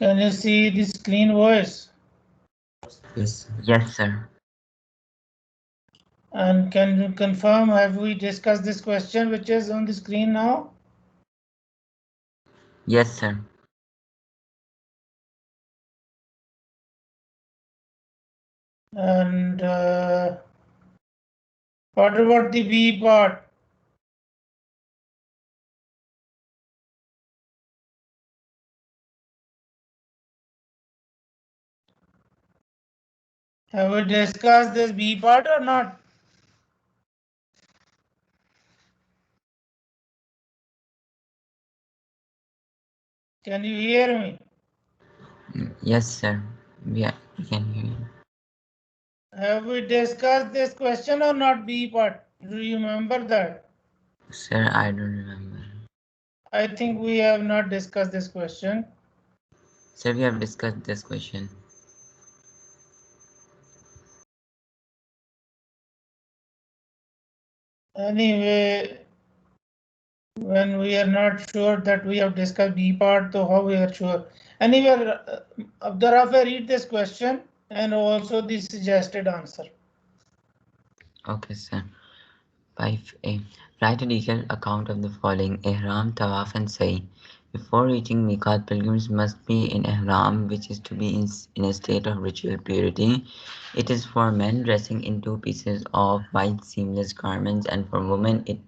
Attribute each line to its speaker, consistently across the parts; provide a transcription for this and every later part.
Speaker 1: Can you see the screen, voice?
Speaker 2: Yes. Yes, sir.
Speaker 1: And can you confirm, have we discussed this question which is on the screen now?
Speaker 2: Yes, sir.
Speaker 1: And what about the B part? Have we discussed this B part or not? Can you hear me?
Speaker 2: Yes, sir. We can hear you.
Speaker 1: Have we discussed this question or not, B part? Do you remember that?
Speaker 2: Sir, I don't remember.
Speaker 1: I think we have not discussed this question.
Speaker 2: Sir, we have discussed this question.
Speaker 1: Anyway, when we are not sure that we have discussed B part, so how we are sure? Anyway, Abdurrahman, read this question and also the suggested answer.
Speaker 2: Okay, sir. 5a. Write a detailed account of the following: Ihram, Tawaf, and Sa'i. Before reaching Miqat, pilgrims must be in Ihram, which is to be in a state of ritual purity. It is for men dressing in two pieces of white seamless garments, and for women it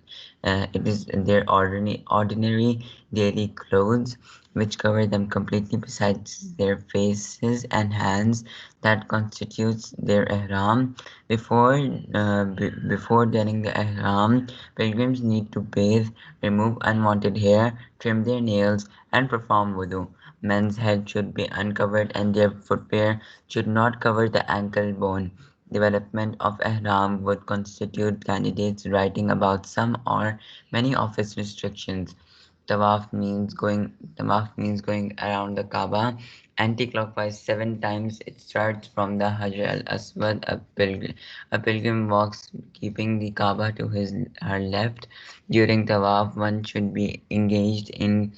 Speaker 2: is their ordinary daily clothes, which cover them completely besides their faces and hands, that constitutes their ihram. Before donning the ihram, pilgrims need to bathe, remove unwanted hair, trim their nails, and perform wudu. Men's head should be uncovered and their footwear should not cover the ankle bone. Development of ihram would constitute candidates writing about some or many of its restrictions. Tawaf means going around the Kaaba anti-clockwise 7 times. It starts from the Hajar al-Aswad. A pilgrim walks keeping the Kaaba to her left. During Tawaf, one should be engaged in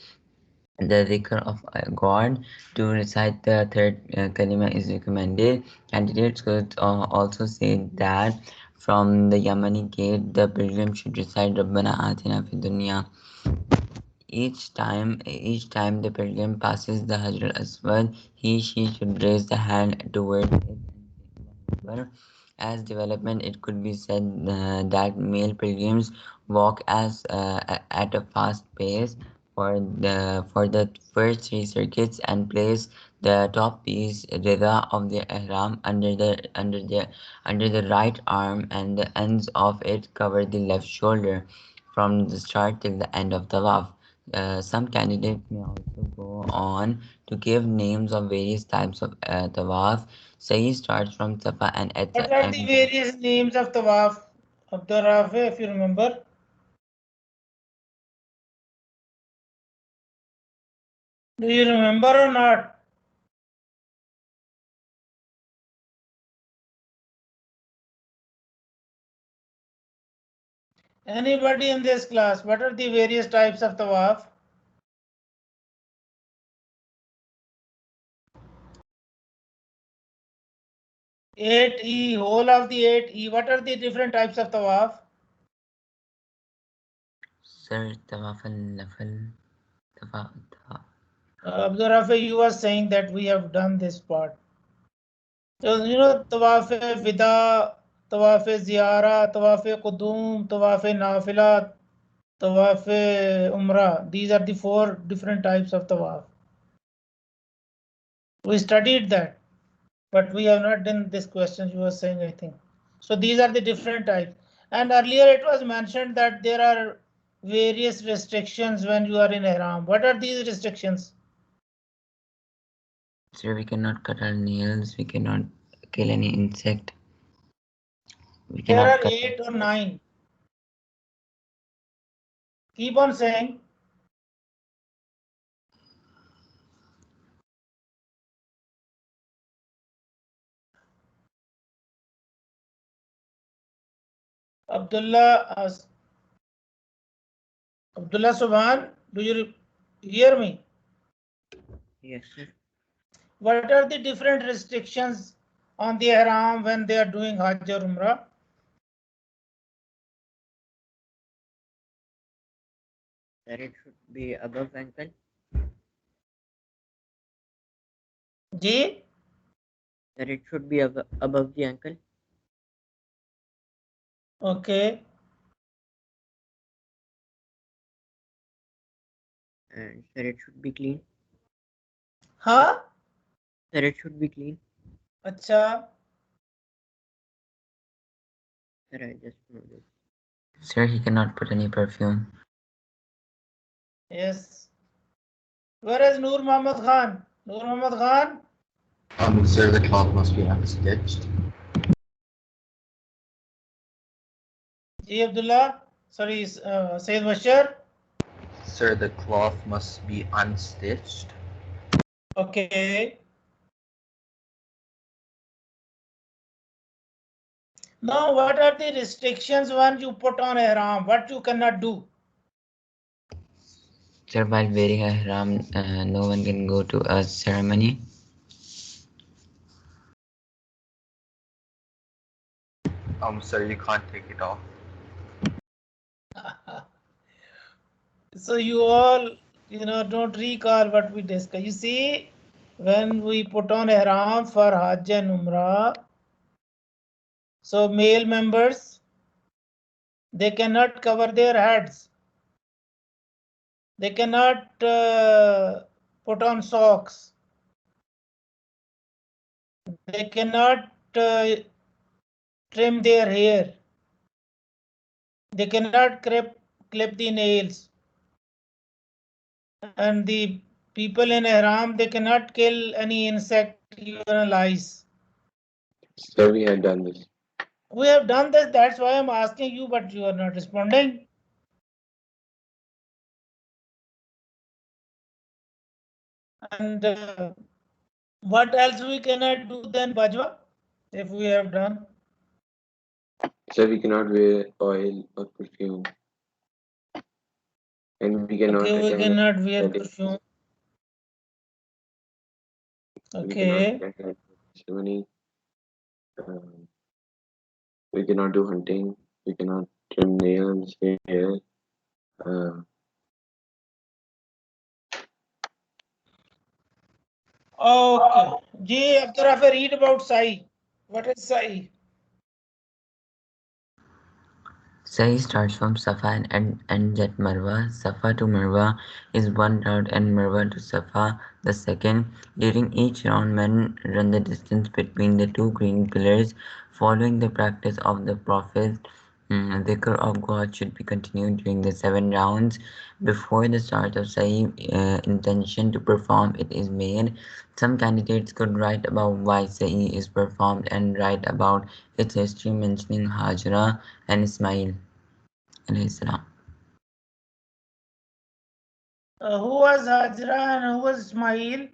Speaker 2: the dhikr of God. To recite the third kalima is recommended. Candidates could also say that from the Yamani gate, the pilgrim should recite Rabbana Atina Fid Dunya. Each time the pilgrim passes the Hajar al-Aswad, he/she should raise the hand towards it and say Allahu Akbar. As development, it could be said that male pilgrims walk at a fast pace for the first 3 circuits and place the top piece rida of their ihram under the right arm, and the ends of it cover the left shoulder from the start till the end of tawaf. Some candidates may also go on to give names of various types of tawaf. Sa'i starts from Safa and ends
Speaker 1: What are the various names of Tawaf? Abdurrahman, if you remember. Do you remember or not? Anybody in this class, what are the various types of Tawaf? 8E, whole of the 8E. What are the different types of Tawaf?
Speaker 2: Sir, Tawaf al-Nafal, Tawaf.
Speaker 1: Abdurrahman, you were saying that we have done this part. So, Tawaf Vida, Tawaf Ziyara, Tawaf Qudum, Tawaf Nafilat, Tawaf Umrah. These are the 4 different types of Tawaf. We studied that, but we have not done this question you were saying, I think. So these are the different types. And earlier it was mentioned that there are various restrictions when you are in Ihram. What are these restrictions?
Speaker 2: Sir, we cannot cut our nails, we cannot kill any insect, we
Speaker 1: There
Speaker 2: cannot
Speaker 1: are
Speaker 2: cut.
Speaker 1: 8 or 9. Keep on saying. Abdullah Subhan, do you hear me?
Speaker 2: Yes, sir.
Speaker 1: what are the different restrictions on the ihram when they are doing Hajj or Umrah?
Speaker 2: That it should be above ankle.
Speaker 1: Ji?
Speaker 2: That it should be above the ankle.
Speaker 1: Okay.
Speaker 2: And that it should be clean.
Speaker 1: Huh?
Speaker 2: That it should be clean.
Speaker 1: Acha.
Speaker 2: Sir, I just know this. Sir, he cannot put any perfume.
Speaker 1: Yes. Where is Noor Muhammad Khan? Noor Muhammad Khan?
Speaker 3: Sir, the cloth must be unstitched.
Speaker 1: Ji Abdullah? Sorry, Sayyid Bashir?
Speaker 3: Sir, the cloth must be unstitched.
Speaker 1: Okay. Now, what are the restrictions when you put on ihram? What you cannot do?
Speaker 2: Sir, while wearing a ihram, no one can go to a ceremony.
Speaker 3: Sir, you can't take it off.
Speaker 1: So you all, don't recall what we discussed. You see, when we put on ihram for Hajj and Umrah, so male members, they cannot cover their heads. They cannot put on socks. They cannot trim their hair. They cannot clip the nails. And the people in ihram, they cannot kill any insect, even lice.
Speaker 4: Sir, we had done this.
Speaker 1: We have done this, that's why I'm asking you, but you are not responding. And what else we cannot do then, Bajwa, if we have done?
Speaker 4: Sir, we cannot wear oil or perfume. And we cannot
Speaker 1: Okay, we
Speaker 4: attend
Speaker 1: cannot wear
Speaker 4: weddings.
Speaker 1: perfume.
Speaker 4: We
Speaker 1: Okay.
Speaker 4: cannot attend ceremony. We cannot do hunting. We cannot trim nails, hair.
Speaker 1: Okay. Ji Abdurrahman, read about Sa'i. What is Sa'i?
Speaker 2: Sa'i starts from Safa and ends at Marwa. Safa to Marwa is one route and Marwa to Safa the second. During each round, men run the distance between the two green pillars. Following the practice of the Prophet, dhikr of God should be continued during the 7 rounds. Before the start of Sa'i, intention to perform it is made. Some candidates could write about why Sa'i is performed and write about its history, mentioning Hajra and Ismail alayhi salam.
Speaker 1: Who was Hajra and who was Ismail?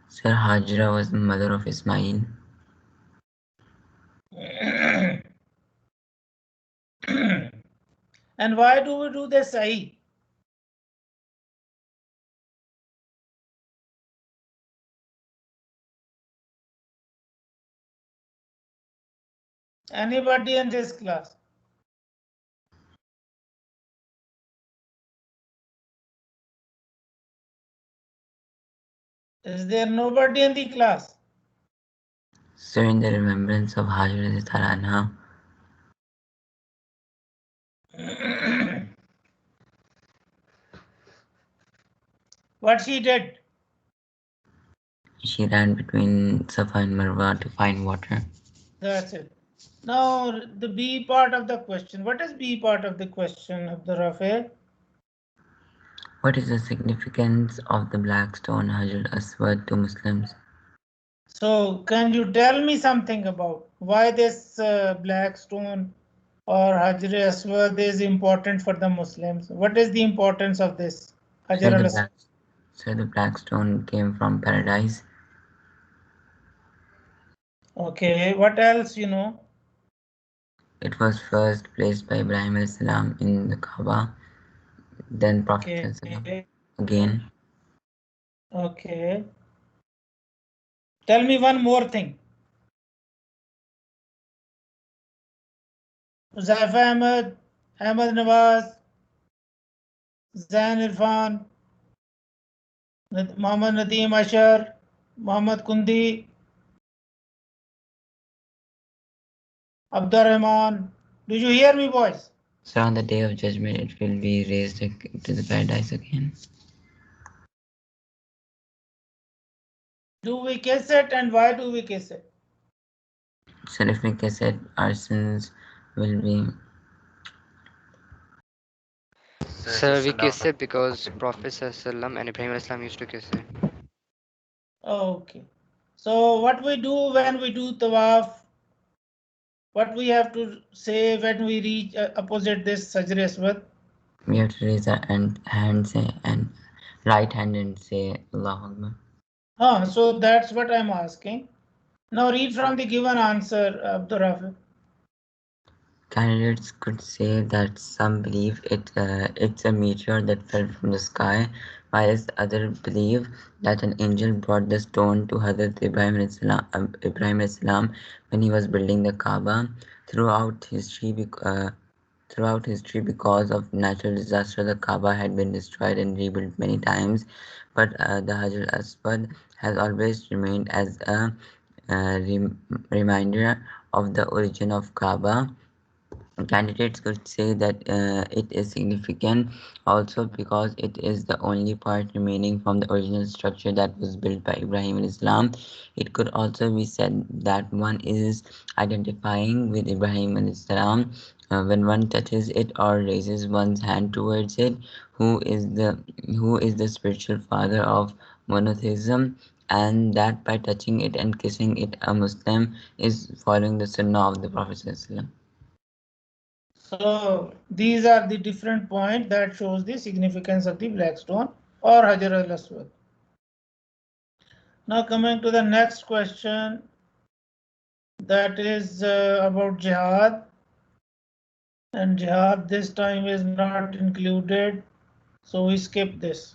Speaker 2: Sir, Hajra was the mother of Ismail.
Speaker 1: And why do we do the Sa'i? Anybody in this class? Is there nobody in the class?
Speaker 2: Sir, in the remembrance of Hajra Anha.
Speaker 1: What she did?
Speaker 2: She ran between Safa and Marwa to find water.
Speaker 1: That's it. Now, the B part of the question. What is B part of the question, Abdurrahman?
Speaker 2: What is the significance of the black stone Hajar Aswad to Muslims?
Speaker 1: So, can you tell me something about why this black stone or Hajar Aswad is important for the Muslims? What is the importance of this Hajar al-Aswad?
Speaker 2: Sir, the black stone came from paradise.
Speaker 1: Okay, what else you know?
Speaker 2: It was first placed by Ibrahim salam in the Kaaba. then Prophet
Speaker 1: Okay.
Speaker 2: again.
Speaker 1: Okay. Tell me one more thing. Zaifa Ahmed, Ahmed Nawaz, Zain Irfan, Mohammad Nadeem Ashar, Mohammad Kundi, Abdur Rahman. Do you hear me, boys?
Speaker 2: So on the day of judgment, it will be raised to the paradise again.
Speaker 1: Do we kiss it, and why do we kiss it?
Speaker 2: So if we kiss it, our sins will be.
Speaker 5: Sir, we kiss it because Prophet Sallallahu and Ibrahim Islam used to kiss it.
Speaker 1: Okay. So what we do when we do tawaf? What we have to say when we reach opposite this Sajr Aswad?
Speaker 2: We have to raise our hand say, and right hand and say Allahu Akbar.
Speaker 1: So that's what I'm asking. Now read from the given answer, Abdur Rafi.
Speaker 2: Candidates could say that some believe it's a meteor that fell from the sky, whilst others believe that an angel brought the stone to Hazrat Ibrahim Islam when he was building the Kaaba. Throughout history, because of natural disaster, the Kaaba had been destroyed and rebuilt many times, but the Hajar Aswad has always remained as a reminder of the origin of Kaaba. Candidates could say that it is significant also because it is the only part remaining from the original structure that was built by Ibrahim Islam. It could also be said that one is identifying with Ibrahim Islam when one touches it or raises one's hand towards it, who is the spiritual father of monotheism, and that by touching it and kissing it, a Muslim is following the Sunnah of the Prophet.
Speaker 1: So these are the different points that shows the significance of the black stone or Hajar al-Aswad. Now coming to the next question, that is about jihad, and jihad this time is not included, so we skip this.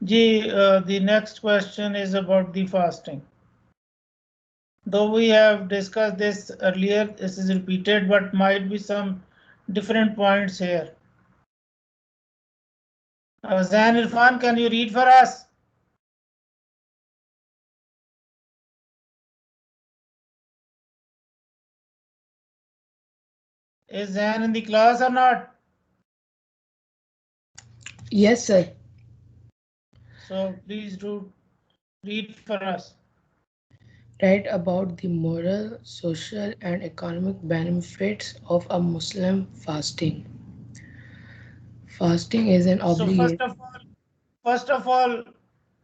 Speaker 1: The next question is about the fasting. Though we have discussed this earlier, this is repeated, but might be some different points here. Zain Irfan, can you read for us? Is Zain in the class or not?
Speaker 6: Yes, sir.
Speaker 1: So please do read for us.
Speaker 6: Write about the moral, social, and economic benefits of a Muslim fasting. Fasting is an
Speaker 1: So
Speaker 6: obligation.
Speaker 1: first of all,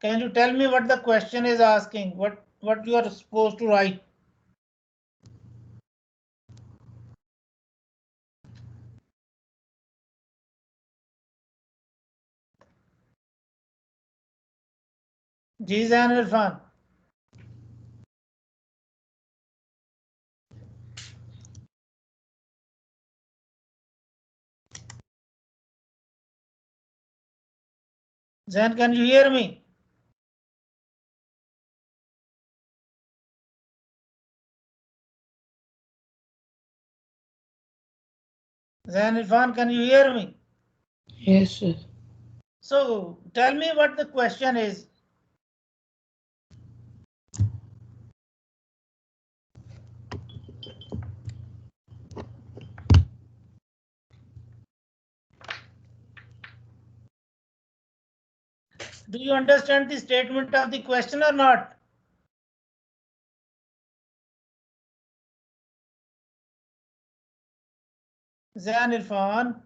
Speaker 1: can you tell me what the question is asking? What you are supposed to write? Ji Zain Irfan. Zain, can you hear me? Zain Irfan, can you hear me?
Speaker 6: Yes, sir.
Speaker 1: So tell me what the question is. Do you understand the statement of the question or not? Zain Irfan.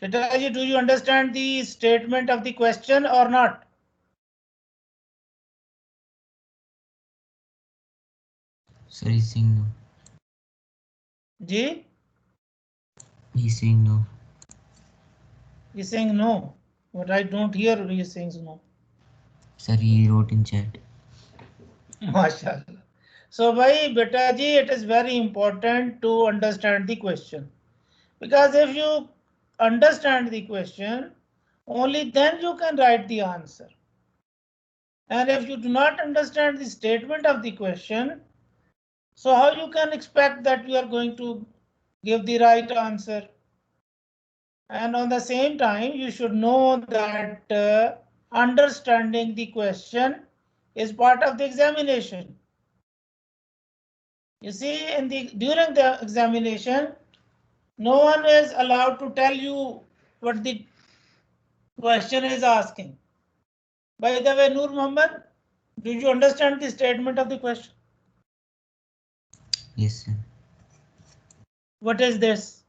Speaker 1: Kitaji, do you understand the statement of the question or not?
Speaker 2: Sir, he's saying no.
Speaker 1: Ji?
Speaker 2: He's saying no.
Speaker 1: He's saying no, but I don't hear he is saying no.
Speaker 2: Sir, he wrote in chat.
Speaker 1: MashaAllah. So, bhai, beta ji, it is very important to understand the question. Because if you understand the question, only then you can write the answer. And if you do not understand the statement of the question, so how you can expect that you are going to give the right answer? And on the same time, you should know that understanding the question is part of the examination. You see, during the examination, no one is allowed to tell you what the question is asking. By the way, Noor Muhammad, do you understand the statement of the question?
Speaker 2: Yes, sir.
Speaker 1: What is this?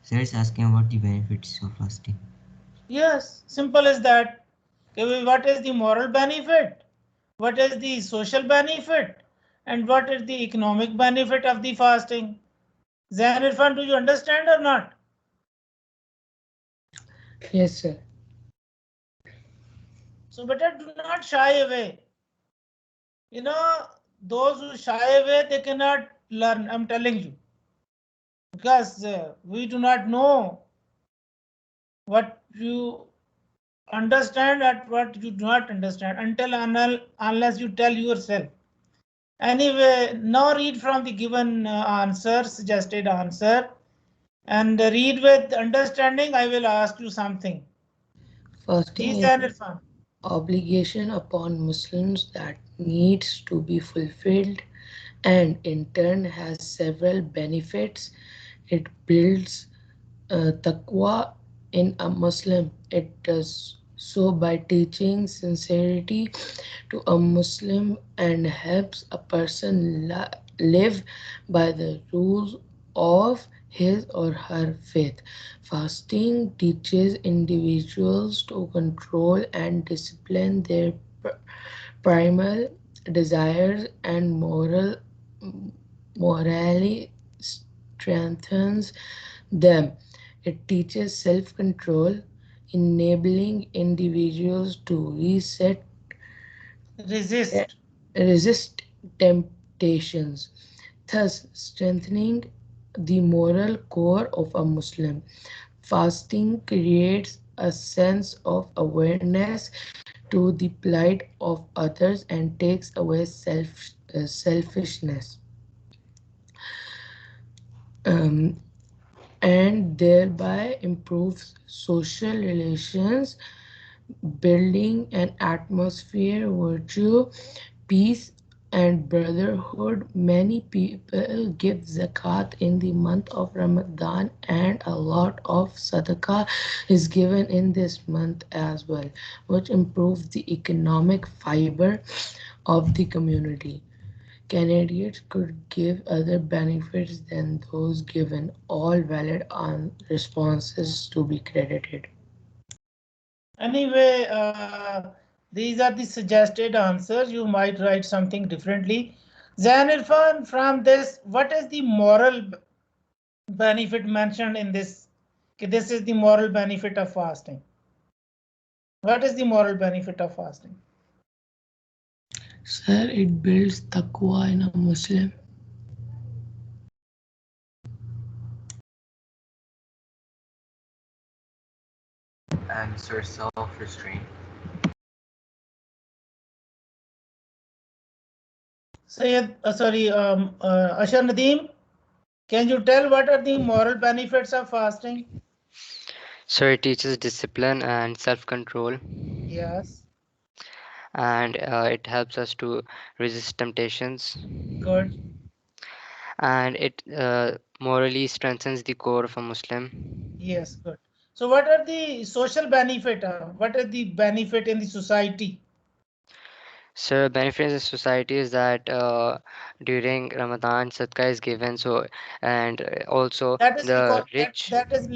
Speaker 2: Sir is asking about the benefits of fasting.
Speaker 1: Yes, simple as that. Okay, what is the moral benefit? What is the social benefit? And what is the economic benefit of the fasting? Zain Irfan, do you understand or not?
Speaker 6: Yes, sir.
Speaker 1: So, better do not shy away. You know, those who shy away, they cannot learn. I'm telling you. Because we do not know what you understand and what you do not understand unless you tell yourself. Anyway, now read from the given answer, suggested answer, and read with understanding. I will ask you something.
Speaker 6: Fasting
Speaker 1: Ji
Speaker 6: is
Speaker 1: Zain Irfan.
Speaker 6: obligation upon Muslims that needs to be fulfilled and in turn has several benefits. It builds taqwa in a Muslim. It does so by teaching sincerity to a Muslim and helps a person live by the rules of his or her faith. Fasting teaches individuals to control and discipline their primal desires and morally strengthens them. It teaches self-control, enabling individuals to resist temptations, thus strengthening the moral core of a Muslim. Fasting creates a sense of awareness to the plight of others and takes away selfishness. Um, and thereby improves social relations, building an atmosphere, virtue, peace, and brotherhood. Many people give zakat in the month of Ramadan, and a lot of sadaqah is given in this month as well, which improves the economic fiber of the community. Candidates could give other benefits than those given. All valid responses to be credited.
Speaker 1: Anyway, these are the suggested answers. You might write something differently. Zain Irfan, from this, what is the moral benefit mentioned in this? This is the moral benefit of fasting. What is the moral benefit of fasting?
Speaker 6: Sir, it builds taqwa in a Muslim.
Speaker 3: Answer self-restraint.
Speaker 1: Sayyid, Ashar Nadeem, can you tell what are the moral benefits of fasting?
Speaker 5: So it teaches discipline and self-control,
Speaker 1: Yes,
Speaker 5: and it helps us to resist temptations,
Speaker 1: good.
Speaker 5: and it morally strengthens the core of a Muslim.
Speaker 1: Yes, good. So what are the social benefit? What are the benefit in the society?
Speaker 5: So benefit in the society is that during Ramadan, sadaqah is given. So and also
Speaker 1: That is
Speaker 5: the rich.
Speaker 1: that is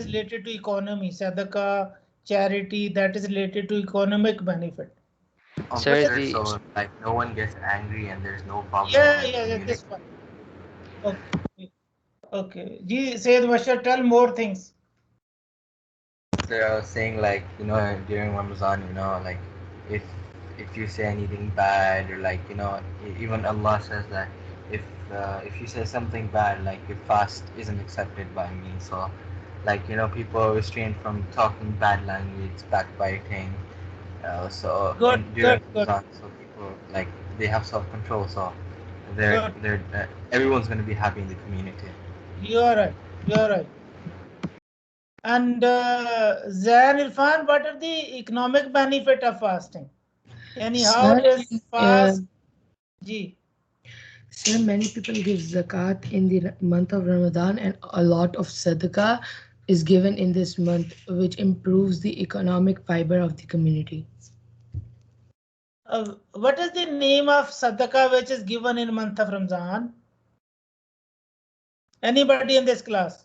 Speaker 1: related to economy. Sadaqah, charity, that is related to economic benefit.
Speaker 5: So
Speaker 3: Sir,
Speaker 5: the
Speaker 3: so like no one gets angry and there's no problem
Speaker 1: Yeah,
Speaker 3: in the
Speaker 1: yeah,
Speaker 3: community.
Speaker 1: this one. Okay, okay. Ji Sayyid Bashar, tell more things.
Speaker 3: They're saying like, during Ramadan, like if if you say anything bad, or like, even Allah says that if if you say something bad, like your fast isn't accepted by me. So like, people are restrained from talking bad language, backbiting. So
Speaker 1: Good,
Speaker 3: during
Speaker 1: good, good,
Speaker 3: Ramadan, so people like they have self-control. So
Speaker 1: good.
Speaker 3: they're everyone's gonna be happy in the community.
Speaker 1: You're right. You're right. And Zain Irfan, what are the economic benefit of fasting? How
Speaker 6: Sir,
Speaker 1: does
Speaker 6: uh,
Speaker 1: fast? Ji.
Speaker 6: sir, many people give zakat in the month of Ramadan, and a lot of sadaqah is given in this month, which improves the economic fiber of the community.
Speaker 1: What is the name of sadaqah which is given in month of Ramadan? Anybody in this class?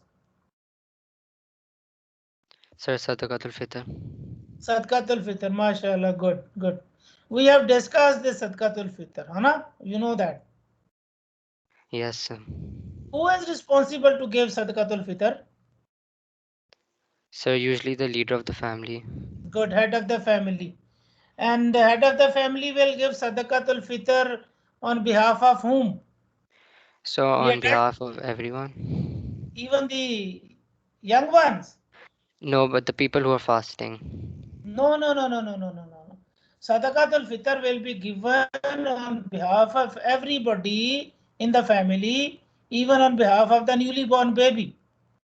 Speaker 5: Sir, Sadaqatul Fitr.
Speaker 1: Sadaqatul Fitr, mashallah, good, good. We have discussed this Sadaqatul Fitr, Hana? You know that.
Speaker 5: Yes, sir.
Speaker 1: Who is responsible to give Sadaqatul Fitr?
Speaker 5: Sir, usually the leader of the family.
Speaker 1: Good, head of the family. And the head of the family will give Sadaqatul Fitr on behalf of whom?
Speaker 5: So
Speaker 1: The
Speaker 5: on
Speaker 1: adult,
Speaker 5: behalf of everyone.
Speaker 1: even the young ones?
Speaker 5: No, but the people who are fasting.
Speaker 1: No, no, no, no, no, no, no, no. Sadaqatul Fitr will be given on behalf of everybody in the family, even on behalf of the newly born baby.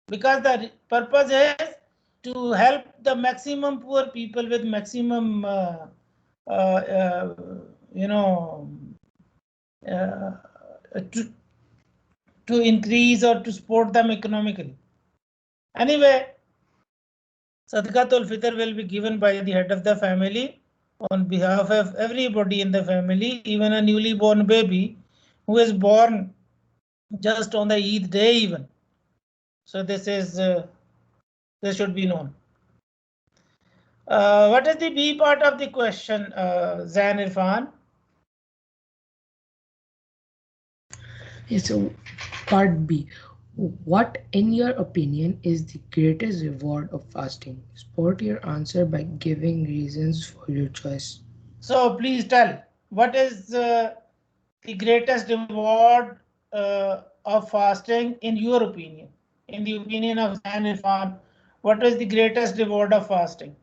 Speaker 1: Because the purpose is to help the maximum poor people with maximum, uh, you know, uh, to, to increase or to support them economically. Anyway, Sadaqatul Fitr will be given by the head of the family on behalf of everybody in the family, even a newly born baby who is born just on the Eid day even. So this should be known. What is the B part of the question, Zain Irfan?
Speaker 6: Yes, so part B. What, in your opinion, is the greatest reward of fasting? Support your answer by giving reasons for your choice.
Speaker 1: So please tell, what is the greatest reward of fasting in your opinion? In the opinion of Zain Irfan, what is the greatest reward of fasting?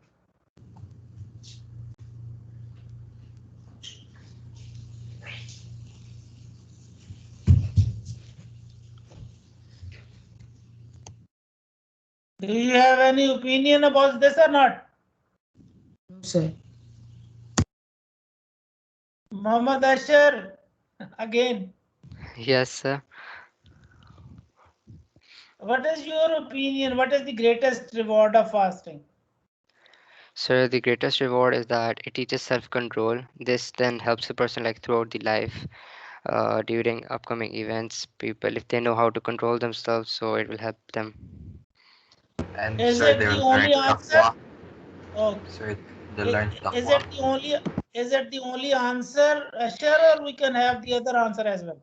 Speaker 1: Do you have any opinion about this or not?
Speaker 6: No, sir.
Speaker 1: Muhammad Ashar, again,
Speaker 5: Yes, sir.
Speaker 1: what is your opinion? What is the greatest reward of fasting?
Speaker 5: Sir, the greatest reward is that it teaches self-control. This then helps a person like throughout the life, during upcoming events. People, if they know how to control themselves, so it will help them.
Speaker 3: And
Speaker 1: Is
Speaker 3: sir,
Speaker 1: it
Speaker 3: they
Speaker 1: the
Speaker 3: learn
Speaker 1: only answer?
Speaker 3: taqwa.
Speaker 1: Okay.
Speaker 3: Sir, they learn
Speaker 1: Is
Speaker 3: taqwa.
Speaker 1: it the only answer, Ashar, or we can have the other answer as well?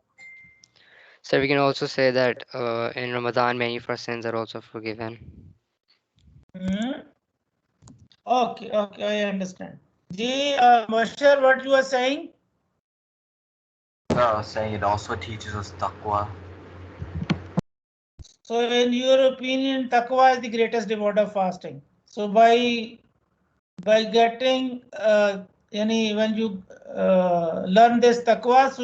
Speaker 5: So we can also say that in Ramadan, many of our sins are also forgiven.
Speaker 1: Hmm? Okay, okay, I understand. Ji, Ashar, what you are saying?
Speaker 3: Saying it also teaches us taqwa.
Speaker 1: So, in your opinion, taqwa is the greatest reward of fasting. So, by getting when you learn this taqwa, so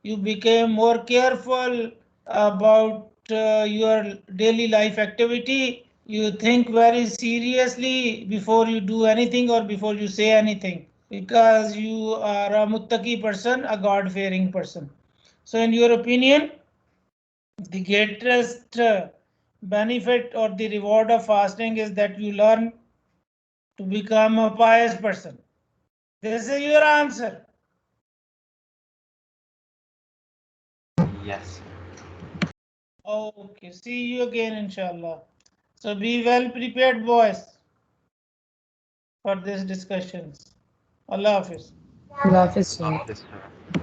Speaker 1: you became more careful about your daily life activity. You think very seriously before you do anything or before you say anything, because you are a muttaqi person, a God fearing person. So in your opinion, the greatest benefit or the reward of fasting is that you learn to become a pious person. This is your answer.
Speaker 3: Yes.
Speaker 1: Okay, see you again, inshallah. So be well prepared, boys, for these discussions. Allah Hafiz.
Speaker 6: Allah Hafiz, sir.
Speaker 3: Yes, sir.